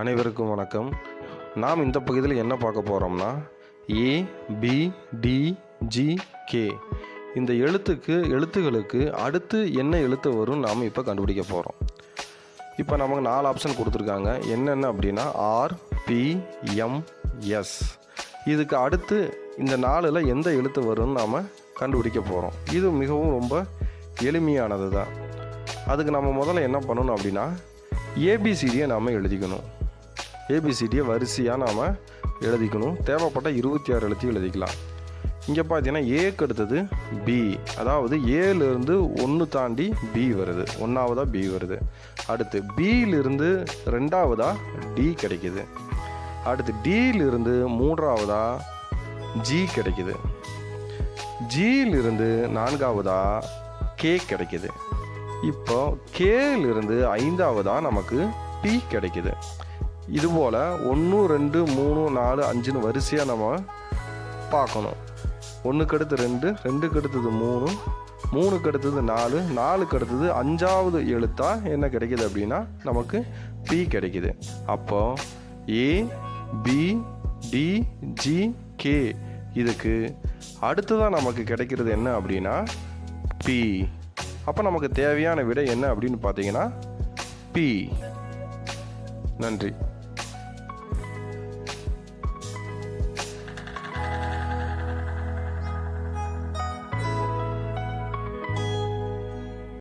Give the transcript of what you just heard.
அனைவருக்கும் வணக்கம். நாம் இந்த பகுதியில் என்ன பார்க்க போகிறோம்னா ABDGK இந்த எழுத்துகளுக்கு அடுத்து என்ன எழுத்து வரும் நாம் இப்போ கண்டுபிடிக்க போகிறோம். இப்போ நமக்கு 4 ஆப்ஷன் கொடுத்துருக்காங்க. என்னென்ன அப்படின்னா RPMS. இதுக்கு அடுத்து இந்த 4ல் எந்த எழுத்து வரும்னு நாம் கண்டுபிடிக்க போகிறோம். இது மிகவும் ரொம்ப எளிமையானது தான். அதுக்கு நம்ம முதல்ல என்ன பண்ணணும் அப்படின்னா ஏபிசிடியை நாம் எழுதிக்கணும். ஏபிசிடியை வரிசையாக நாம் எழுதிக்கணும். தேவைப்பட்ட 26 எழுத்து எழுதிக்கலாம். இங்கே பார்த்தீங்கன்னா ஏக்கு அடுத்தது பி, அதாவது ஏலேருந்து 1 தாண்டி பி வருது, 1ஆவதாக பி வருது. அடுத்து பியிலிருந்து 2ஆவதாக டி கிடைக்குது. அடுத்து டியிலிருந்து 3ஆவதாக ஜி கிடைக்குது. ஜியிலிருந்து 4ஆவதாக கே கிடைக்குது. இப்போ கேலிருந்து 5ஆவதாக நமக்கு பி கிடைக்குது. இதுபோல் 1 2 3 4 5ன்னு வரிசையாக நம்ம பார்க்கணும். 1க்கு அடுத்து 2, 2க்கு அடுத்தது 3, 3க்கு அடுத்தது 4, 4க்கு அடுத்தது 5ஆவது எழுத்தாக என்ன கிடைக்குது அப்படின்னா நமக்கு பி கிடைக்குது. அப்போ ABDGK இதுக்கு அடுத்ததான் நமக்கு கிடைக்கிறது என்ன அப்படின்னா பி. அப்போ நமக்கு தேவையான விடை என்ன அப்படின்னு பார்த்தீங்கன்னா பி. நன்றி.